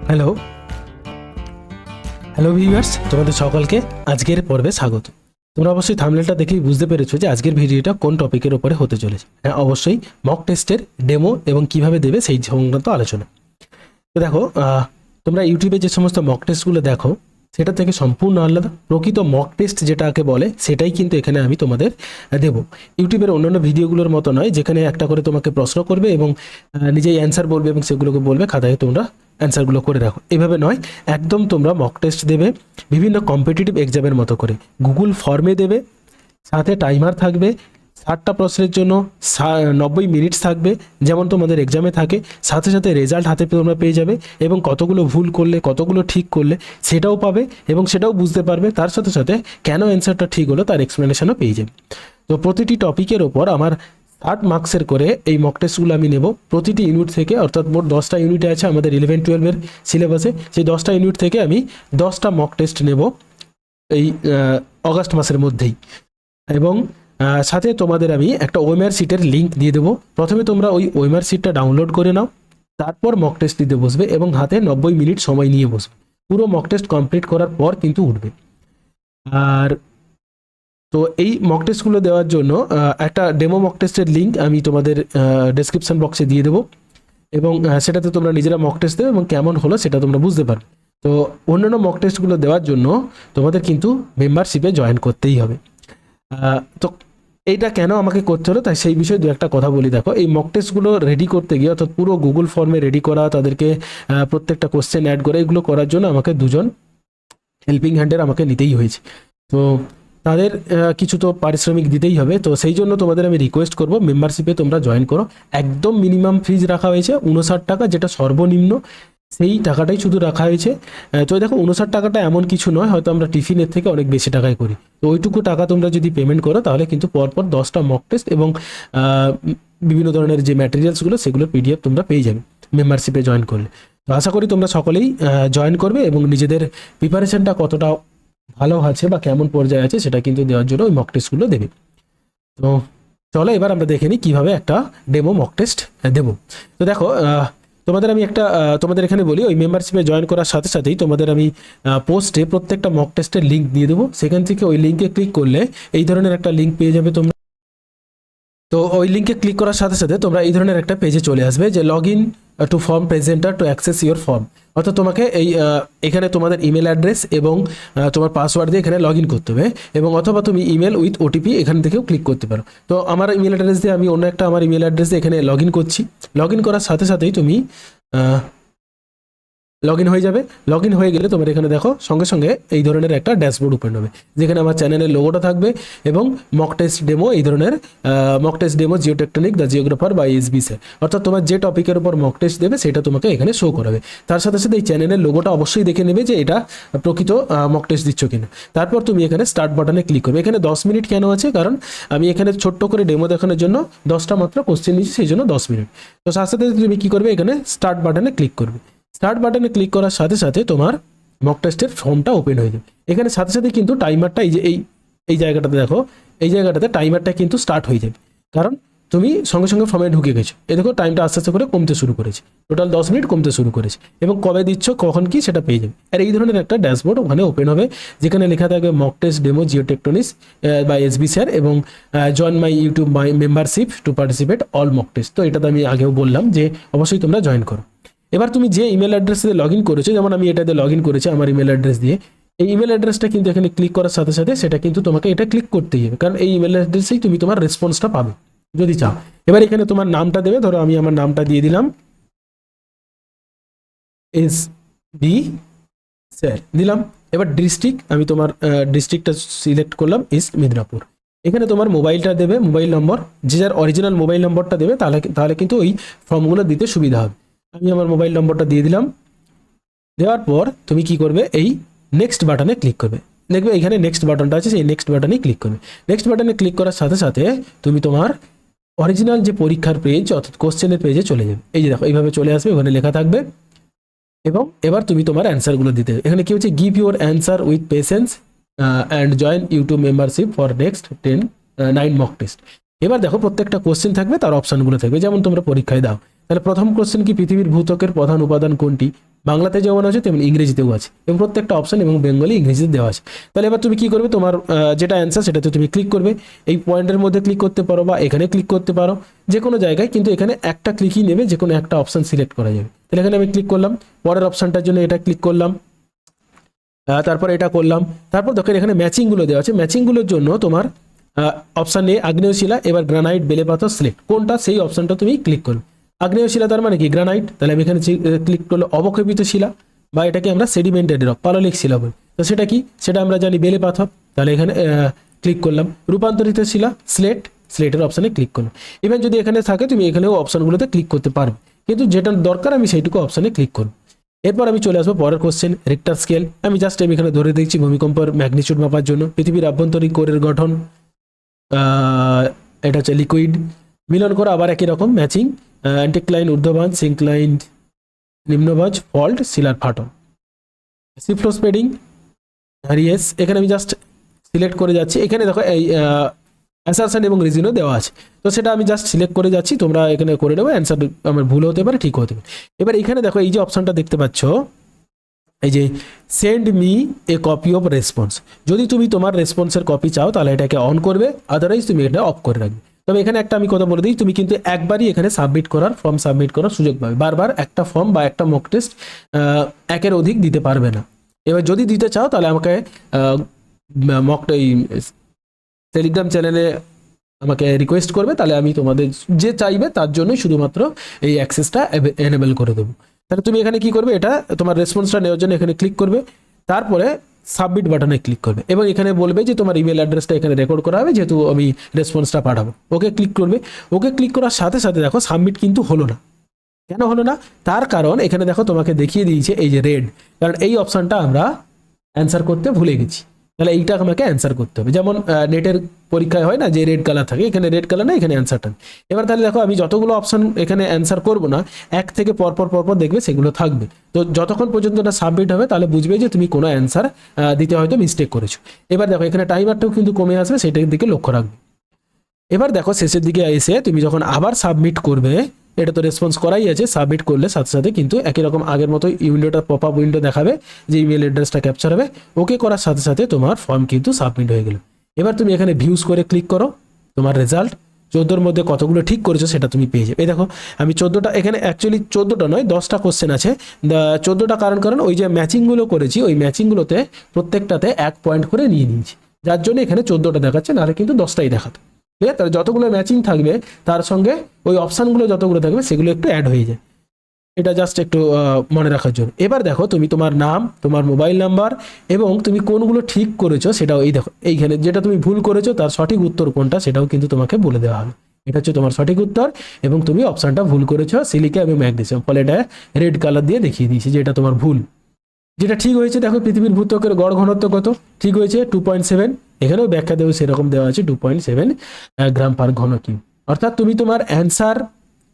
Hello hello viewers, তোমাদের সকলকে আজকের পর্বে স্বাগত। তোমরা অবশ্যই থাম্বনেলটা দেখেই বুঝতে পেরেছো যে আজকের ভিডিওটা কোন টপিকের উপরে হতে চলেছে। হ্যাঁ, অবশ্যই মক টেস্টের ডেমো এবং কিভাবে দেবে সেই সংক্রান্ত আলোচনা। তো দেখো, তোমরা ইউটিউবে যে সমস্ত মক টেস্টগুলো দেখো সেটা থেকে সম্পূর্ণ আলাদা। প্রকৃত মক টেস্ট যেটাকে বলে সেটাই কিন্তু এখানে আমি তোমাদের দেব। ইউটিউবের অন্যান্য ভিডিওগুলোর মতো নয় যেখানে একটা করে তোমাকে প্রশ্ন করবে এবং নিজেই অ্যান্সার বলবে এবং সেগুলোকে বলবে খাতায় তোমরা অ্যান্সারগুলো করে রাখো। এভাবে নয়, একদম তোমরা মক টেস্ট দেবে বিভিন্ন কম্পিটিটিভ এক্সামের মতো করে। গুগল ফর্মে দেবে, সাথে টাইমার থাকবে, 60টা প্রশ্নের জন্য 90 মিনিটস থাকবে যেমন তোমাদের এক্সামে থাকে। সাথে সাথে রেজাল্ট হাতে তোমরা পেয়ে যাবে এবং কতগুলো ভুল করলে কতগুলো ঠিক করলে সেটাও পাবে এবং সেটাও বুঝতে পারবে। তার সাথে সাথে কেন অ্যান্সারটা ঠিক হলো তার এক্সপ্লেনেশনও পেয়ে যাবে। তো প্রতিটি টপিকের ওপর আমার 60 মার্কসের করে এই মক টেস্টগুলো আমি নেব প্রতিটি ইউনিট থেকে। অর্থাৎ মোট 10টা ইউনিটে আছে আমাদের 11-12-এর সিলেবাসে। সেই 10টা ইউনিট থেকে আমি 10টা মক টেস্ট নেব এই অগাস্ট মাসের মধ্যেই। এবং সাথে তোমাদের আমি একটা ওএমআর শিটের লিঙ্ক দিয়ে দেবো। প্রথমে তোমরা ওই ওএমআর শিটটা ডাউনলোড করে নাও, তারপর মক টেস্ট দিতে বসবে এবং হাতে 90 মিনিট সময় নিয়ে বসবে। পুরো মক টেস্ট কমপ্লিট করার পর কিন্তু উঠবে। আর তো এই মক টেস্টগুলো দেওয়ার জন্য একটা ডেমো মক টেস্টের লিঙ্ক আমি তোমাদের ডেসক্রিপশন বক্সে দিয়ে দেবো এবং সেটাতে তোমরা নিজেরা মক টেস্ট দেবে এবং কেমন হলো সেটা তোমরা বুঝতে পারবে। তো অন্যান্য মক টেস্টগুলো দেওয়ার জন্য তোমাদের কিন্তু মেম্বারশিপে জয়েন করতেই হবে। তো এইটা কেন আমাকে করতে হলো তাই সেই বিষয়ে দু একটা কথা বলি। দেখো, এই মক টেস্টগুলো রেডি করতে গিয়ে অর্থাৎ পুরো গুগল ফর্মে রেডি করা, তাদেরকে প্রত্যেকটা কোশ্চেন অ্যাড করে এগুলো করার জন্য আমাকে দুজন হেল্পিং হ্যান্ডের আমাকে নিতেই হয়েছে। তো তাদের কিছু তো পারিশ্রমিক দিতেই হবে। তো সেই জন্য তোমাদের আমি রিকোয়েস্ট করব মেম্বারশিপে তোমরা জয়েন করো। একদম মিনিমাম ফিজ রাখা হয়েছে 59 টাকা, যেটা সর্বনিম্ন সেই টাকাটাই শুধু রাখা হয়েছে। তো দেখো, 59 টাকাটা এমন কিছু নয়, হয়তো আমরা টিফিনের থেকে অনেক বেশি টাকায় করি। তো ওইটুকু টাকা তোমরা যদি পেমেন্ট করো তাহলে কিন্তু পরপর 10টা মক টেস্ট এবং বিভিন্ন ধরনের যে ম্যাটেরিয়ালসগুলো সেগুলোর পিডিএফ তোমরা পেয়ে যাবে মেম্বারশিপে জয়েন করলে। তো আশা করি তোমরা সকলেই জয়েন করবে এবং নিজেদের প্রিপারেশনটা কতটা ভালো আছে বা কেমন পর্যায়ে আছে সেটা কিন্তু দেওয়ার জন্য ওই মক টেস্টগুলো দেবে। তো চলো এবার আমরা দেখে নিই কীভাবে একটা ডেমো মক টেস্ট দেবো। তো দেখো, তোমাদের আমি একটা তোমাদের এখানে বলি, ওই মেম্বারশিপে জয়েন করার সাথে সাথেই তোমাদের আমি পোস্টে প্রত্যেকটা মক টেস্টের লিঙ্ক দিয়ে দেবো। সেখান থেকে ওই লিঙ্কে ক্লিক করলে এই ধরনের একটা লিঙ্ক পেয়ে যাবে তোমরা। তো ওই লিঙ্কে ক্লিক করার সাথে সাথে তোমরা এই ধরনের একটা পেজে চলে আসবে যে log in to form presenter to access your form. অর্থাৎ তোমাকে এই এখানে তোমাদের ইমেল অ্যাড্রেস এবং তোমার পাসওয়ার্ড দিয়ে এখানে লগ ইন করতে হবে এবং অথবা তুমি ইমেল উইথ ওটিপি এখান থেকেও ক্লিক করতে পারো। তো আমার ইমেল অ্যাড্রেস দিয়ে আমি অন্য একটা আমার ইমেল অ্যাড্রেস দিয়ে এখানে লগ ইন করছি। লগ ইন করার সাথে সাথেই তুমি লগ ইন হয়ে যাবে। লগ ইন হয়ে গেলে তোমার এখানে দেখো সঙ্গে সঙ্গে এই ধরনের একটা ড্যাশবোর্ড ওপেন হবে যেখানে আমার চ্যানেলের লোগোটা থাকবে এবং মক টেস্ট ডেমো, এই ধরনের mock test demo geotectonic the জিওগ্রাফার বা এসবি স্যার। অর্থাৎ তোমার যে টপিকের উপর মক টেস্ট দেবে সেটা তোমাকে এখানে শো করাবে। তার সাথে সাথে এই চ্যানেলের লোগোটা অবশ্যই দেখে নেবে যে এটা প্রকৃত মক টেস্ট দিচ্ছ কিনা। তারপর তুমি এখানে স্টার্ট বাটনে ক্লিক করবে। এখানে 10 মিনিট কেন আছে, কারণ আমি এখানে ছোট্ট করে ডেমো দেখানোর জন্য 10টা মাত্র কোশ্চেন নিয়েছি, সেই জন্য 10 মিনিট। তো সাথে সাথে তুমি কী করবে, এখানে স্টার্ট বাটনে ক্লিক করবে। স্টার্ট বাটনে ক্লিক করার সাথে সাথে তোমার মক টেস্টের ফর্মটা ওপেন হয়ে যাবে। এখানে সাথে সাথে কিন্তু টাইমারটা এই যে এই জায়গাটাতে দেখো, এই জায়গাটাতে টাইমারটা কিন্তু স্টার্ট হয়ে যাবে, কারণ তুমি সঙ্গে সঙ্গে ফর্মে ঢুকে গেছো। এ দেখো টাইমটা আস্তে আস্তে করে কমতে শুরু করেছে, টোটাল 10 মিনিট কমতে শুরু করেছে এবং কবে দিচ্ছ কখন কি সেটা পেয়ে যাবে। আর এই ধরনের একটা ড্যাশবোর্ড ওখানে ওপেন হবে যেখানে লেখা থাকবে মক টেস্ট ডেমো জিওটেকটনিক্স বা এসবি স্যার এবং join my YouTube my membership to participate all mock test. তো এটা তো আমি আগেও বললাম যে অবশ্যই তোমরা জয়েন করো। এবার তুমি যে ইমেল অ্যাড্রেস দিয়ে লগ ইন করেছো, যেমন আমি এটাতে লগ ইন করেছি আমার ইমেল অ্যাড্রেস দিয়ে, এই ইমেল অ্যাড্রেসটা কিন্তু এখানে ক্লিক করার সাথে সাথে সেটা কিন্তু তোমাকে এটা ক্লিক করতেই হবে, কারণ এই ইমেল অ্যাড্রেসেই তুমি তোমার রেসপন্সটা পাবে যদি চাও। এবার এখানে তোমার নামটা দেবে, ধরো আমি আমার নামটা দিয়ে দিলাম এসবি স্যার দিলাম। এবার ডিস্ট্রিক্ট, আমি তোমার ডিস্ট্রিক্টটা সিলেক্ট করলাম ইস্ট মিদনাপুর। এখানে তোমার মোবাইলটা দেবে, মোবাইল নম্বর, যে যার অরিজিনাল মোবাইল নম্বরটা দেবে, তাহলে কিন্তু ওই ফর্মগুলো দিতে সুবিধা হবে। আমি আমার মোবাইল নম্বরটা দিয়ে দিলাম। দেওয়ার পর তুমি কি করবে, এই নেক্সট বাটনে ক্লিক করবে। দেখবে এখানে নেক্সট বাটনটা আছে, সেই নেক্সট বাটনে ক্লিক করবে। নেক্সট বাটনে ক্লিক করার সাথে সাথে তুমি তোমার অরিজিনাল যে পরীক্ষার পেজ অর্থাৎ কোশ্চেনের পেজে চলে যাবে। এই যে দেখো এইভাবে চলে আসবে, ওখানে লেখা থাকবে এবং এবার তুমি তোমার অ্যান্সারগুলো দিতে হবে। এখানে কি হচ্ছে, give your answer with patience and join YouTube membership for next 9 mock test. এবার দেখো প্রত্যেকটা কোশ্চেন থাকবে, তার অপশানগুলো থাকবে যেমন তোমরা পরীক্ষায় দাও। তাহলে প্রথম কোশ্চেন কি, পৃথিবীর ভূত্বকের প্রধান উপাদান কোনটি? বাংলাতে যেমন আছে তেমন ইংরেজিতেও আছে, এবং প্রত্যেকটা অপশন এবং বেঙ্গলি ইংরেজিতে দেওয়া আছে। তাহলে এবার তুমি কি করবে, তোমার যেটা অ্যান্সার সেটাতে তুমি ক্লিক করবে, এই পয়েন্টের মধ্যে ক্লিক করতে পারো বা এখানে ক্লিক করতে পারো, যে কোনো জায়গায়, কিন্তু এখানে একটা ক্লিকই নেবে, যে কোনো একটা অপশন সিলেক্ট করা যাবে। তাহলে এখানে আমি ক্লিক করলাম, পরের অপশনটার জন্য এটা ক্লিক করলাম, তারপর এটা করলাম। তারপর দেখেন এখানে ম্যাচিংগুলো দেওয়া আছে, ম্যাচিংগুলোর জন্য তোমার অপশান এ আগ্নেয় শিলা, এবার গ্রানাইট, বেলে পাথর, সিলেক্ট কোনটা সেই অপশনটা তুমি ক্লিক করবে। আগ্নেয় শিলা তার মানে কি গ্রানাইট, তাহলে আমি এখানে ক্লিক করলে অবক্ষেপিত শিলা, বা এটাকে আমরা সেডিমেন্টেড রক, পাললিক শিলা বলি। তো সেটা কি, সেটা আমরা জানি বেলে পাথর, তাহলে এখানে ক্লিক করলাম। রূপান্তরিত শিলা, স্লেট, স্লেটের অপশানে ক্লিক করলাম। ইভেন যদি এখানে থাকে তুমি এখানেও অপশানগুলোতে ক্লিক করতে পারবে, কিন্তু যেটা দরকার আমি সেইটুকু অপশানে ক্লিক করব। এরপর আমি চলে আসবো পরের কোশ্চেন, রিক্টার স্কেল। আমি এখানে ধরে দিচ্ছি ভূমিকম্পের ম্যাগনিচিউড মাপার জন্য। পৃথিবীর আভ্যন্তরীণ কোরের গঠন, এটা হচ্ছে লিকুইড, মিলন করা আবার একই রকম ম্যাচিং, অ্যান্টিক্লাইন ঊর্ধ্ববান, সিঙ্কলাইন নিম্নভাজ, ফল্ট, শিলার ফাটল। সিফ্লোস্পেডিং, রিয়েস, এখানে আমি জাস্ট সিলেক্ট করে যাচ্ছি। এখানে দেখো এই অ্যাসারশন এবং রিজনও দেওয়া আছে, তো সেটা আমি জাস্ট সিলেক্ট করে যাচ্ছি, তোমরা এখানে করে নেবে। অ্যান্সার আমার ভুল হতে পারে, ঠিক হতে পারে। এবার এখানে দেখো এই যে অপশনটা দেখতে পাচ্ছ, এই যে send me a copy of response, যদি তুমি তোমার রেসপন্সের কপি চাও তাহলে এটাকে অন করবে, আদারওয়াইজ তুমি এটা অফ করে রাখবে। তবে এখানে একটা আমি কথা বলে দিই, তুমি কিন্তু একবারই এখানে ফর্ম সাবমিট করার সুযোগ পাবে, বারবার একটা ফর্ম বা একটা মক টেস্ট একের অধিক দিতে পারবে না। এবার যদি দিতে চাও তাহলে আমাকে এই টেলিগ্রাম চ্যানেলে আমাকে রিকোয়েস্ট করবে, তাহলে আমি তোমাদের যে চাইবে তার জন্যই শুধুমাত্র এই অ্যাক্সেসটা এনেবল করে দেবো। তাহলে তুমি এখানে কি করবে, এটা তোমার রেসপন্সটা নেওয়ার জন্য এখানে ক্লিক করবে, তারপরে সাবমিট বাটনে ক্লিক করবে, এবং এখানে বলবে যে তোমার ইমেল অ্যাড্রেসটা এখানে রেকর্ড করা হবে, যেহেতু আমি রেসপন্সটা পাঠাবো। ওকে ক্লিক করবে, ওকে ক্লিক করার সাথে সাথে দেখো সাবমিট কিন্তু হলো না। কেন হলো না, তার কারণ এখানে দেখো তোমাকে দেখিয়ে দিয়েছে এই যে রেড, কারণ এই অপশনটা আমরা অ্যান্সার করতে ভুলে গেছি। তাহলে এইটা আমাকে অ্যান্সার করতে হবে, যেমন নেটের পরীক্ষায় হয় না যে রেড কালার থাকে, এখানে রেড কালার না, এখানে অ্যান্সারটা। এবার তাহলে দেখো আমি যতগুলো অপশন এখানে অ্যান্সার করব না, এক থেকে পরপর দেখবে সেগুলো থাকবে। তো যতক্ষণ পর্যন্ত এটা সাবমিট হবে তাহলে বুঝবে যে তুমি কোনো অ্যান্সার দিতে হয়তো মিস্টেক করেছো। এবার দেখো এখানে টাইমারটাও কিন্তু কমে আসবে, সেটার দিকে লক্ষ্য রাখবে। এবার দেখো শেষের দিকে এসে তুমি যখন আবার সাবমিট করবে, এটা তো রেসপন্স করাই আছে, সাবমিট করলে সাথে সাথে কিন্তু একই রকম আগের মতো উইন্ডোটা পপ আপ উইন্ডো দেখাবে, যে ইমেল অ্যাড্রেসটা ক্যাপচার হবে। ওকে করার সাথে সাথে তোমার ফর্ম কিন্তু সাবমিট হয়ে গেল। এবার তুমি এখানে ভিউজ করে ক্লিক করো, তোমার রেজাল্ট 14-র মধ্যে কতগুলো ঠিক করেছো সেটা তুমি পেয়ে যাবে। এই দেখো আমি 14টা, এখানে অ্যাকচুয়ালি 14টা নয় 10টা কোশ্চেন আছে। 14টা কারণ ওই যে ম্যাচিংগুলো করেছি, ওই ম্যাচিংগুলোতে প্রত্যেকটাতে 1 পয়েন্ট করে নিয়ে নিয়েছি, যার জন্য এখানে 14টা দেখাচ্ছে, নাহলে কিন্তু 10টাই দেখাতো। ঠিক আছে, তাহলে যতগুলো ম্যাচিং থাকবে তার সঙ্গে ওই অপশানগুলো যতগুলো থাকবে সেগুলো একটু অ্যাড হয়ে যায়, এটা জাস্ট একটু মনে রাখার জন্য। এবার দেখো তুমি তোমার নাম, তোমার মোবাইল নাম্বার এবং তুমি কোনগুলো ঠিক করেছো সেটাও এই দেখো, এইখানে যেটা তুমি ভুল করেছো তার সঠিক উত্তর কোনটা সেটাও কিন্তু তোমাকে বলে দেওয়া হবে। এটা হচ্ছে তোমার সঠিক উত্তর, এবং তুমি অপশানটা ভুল করেছো সিলিকা এবং ম্যাগনেসিয়াম, ফলে এটা রেড কালার দিয়ে দেখিয়ে দিয়েছি যে এটা তোমার ভুল। যেটা ঠিক হয়েছে দেখো পৃথিবীর ভূত্বকের গড় ঘনত্ব কত, ঠিক হয়েছে 2.7, এখানেও ব্যাখ্যা দেবে সেরকম দেওয়া আছে 2.7 গ্রাম পার ঘন কিউ। অর্থাৎ তুমি তোমার অ্যান্সার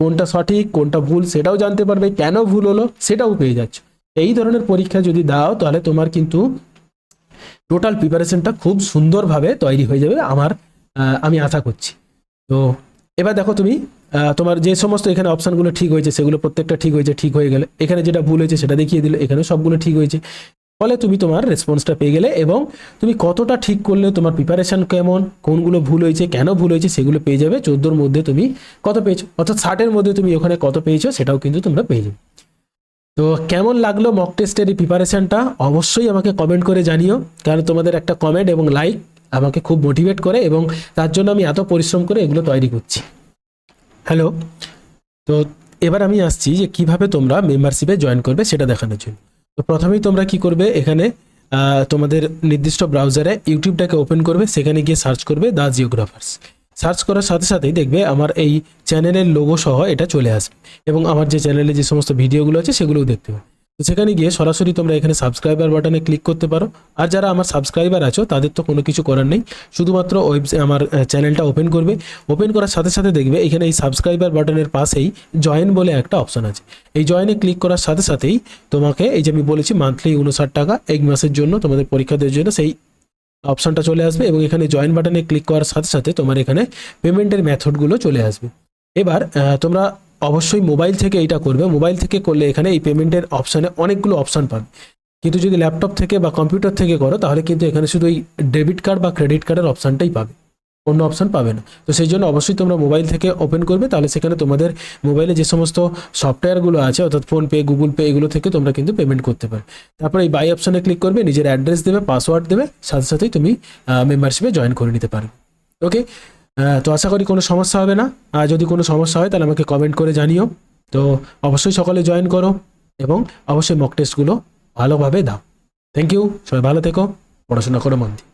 কোনটা সঠিক কোনটা ভুল সেটাও জানতে পারবে, কেন ভুল হলো সেটাও পেয়ে যাচ্ছ। এই ধরনের পরীক্ষা যদি দাও তাহলে তোমার কিন্তু টোটাল প্রিপারেশনটা খুব সুন্দরভাবে তৈরি হয়ে যাবে, আমি আশা করছি। তো এবার দেখো তুমি তোমার যে সমস্ত এখানে অপশানগুলো ঠিক হয়েছে সেগুলো প্রত্যেকটা ঠিক হয়েছে, ঠিক হয়ে গেলে এখানে যেটা ভুল হয়েছে সেটা দেখিয়ে দিল, এখানে সবগুলো ঠিক হয়েছে, ফলে তুমি তোমার রেসপন্সটা পেয়ে গেলে, এবং তুমি কতটা ঠিক করলে, তোমার প্রিপারেশন কেমন, কোনগুলো ভুল হয়েছে, কেন ভুল হয়েছে সেগুলো পেয়ে যাবে। 14-র মধ্যে তুমি কত পেয়েছো, অর্থাৎ 60-এর মধ্যে তুমি ওখানে কত পেয়েছো সেটাও কিন্তু তোমরা পেয়ে যাবে। তো কেমন লাগলো মক টেস্টের এই প্রিপারেশনটা অবশ্যই আমাকে কমেন্ট করে জানিও, কারণ তোমাদের একটা কমেন্ট এবং লাইক আমাকে খুব মোটিভেট করে, এবং তার জন্য আমি এত পরিশ্রম করে এগুলো তৈরি করছি। হ্যালো, তো এবার আমি আসছি যে কিভাবে তোমরা মেম্বারশিপে জয়েন করবে সেটা দেখানোর জন্য। তো প্রথমেই তোমরা কি করবে, এখানে তোমাদের নির্দিষ্ট ব্রাউজারে ইউটিউবটাকে ওপেন করবে, সেখানে গিয়ে সার্চ করবে দ্য জিওগ্রাফার্স। সার্চ করার সাথে সাথেই দেখবে আমার এই চ্যানেলের লোগো সহ এটা চলে আসবে, এবং আমার যে চ্যানেলে যে সমস্ত ভিডিওগুলো আছে সেগুলোও দেখতে পাবে। তো সেখানে গিয়ে সরাসরি তোমরা এখানে সাবস্ক্রাইবার বাটনে ক্লিক করতে পারো। আর যারা আমার সাবস্ক্রাইবার আছো তাদের তো কোনো কিছু করার নেই, শুধুমাত্র আমার চ্যানেলটা ওপেন করবে। ওপেন করার সাথে সাথে দেখবে এখানে এই সাবস্ক্রাইবার বাটনের পাশেই জয়েন বলে একটা অপশন আছে। এই জয়েনে ক্লিক করার সাথে সাথেই তোমাকে এই যে আমি বলেছি মান্থলি 59 টাকা এক মাসের জন্য তোমাদের পরীক্ষা দেওয়ার জন্য, সেই অপশনটা চলে আসবে, এবং এখানে জয়েন বাটনে ক্লিক করার সাথে সাথে তোমার এখানে পেমেন্টের মেথডগুলো চলে আসবে। এবার তোমরা অবশ্যই মোবাইল থেকে এইটা করবে। মোবাইল থেকে করলে এখানে এই পেমেন্টের অপশানে অনেকগুলো অপশান পাবে, কিন্তু যদি ল্যাপটপ থেকে বা কম্পিউটার থেকে করো তাহলে কিন্তু এখানে শুধু এই ডেবিট কার্ড বা ক্রেডিট কার্ডের অপশানটাই পাবে, অন্য অপশান পাবে না। তো সেই জন্য অবশ্যই তোমরা মোবাইল থেকে ওপেন করবে, তাহলে সেখানে তোমাদের মোবাইলে যে সমস্ত সফটওয়্যারগুলো আছে অর্থাৎ ফোনপে, গুগল পে, এগুলো থেকে তোমরা কিন্তু পেমেন্ট করতে পারো। তারপরে এই বাই অপশানে ক্লিক করবে, নিজের অ্যাড্রেস দেবে, পাসওয়ার্ড দেবে, সাথে সাথেই তুমি মেম্বারশিপে জয়েন করে নিতে পারবে। ওকে, তো আশা করি কোনো সমস্যা হবে না। আর যদি কোনো সমস্যা হয় তাহলে আমাকে কমেন্ট করে জানিও। তো অবশ্যই সকলে জয়েন করো এবং অবশ্যই মক টেস্টগুলো ভালোভাবে দাও। থ্যাংক ইউ, সবাই ভালো থেকো, পড়াশোনা করো মন দিয়ে।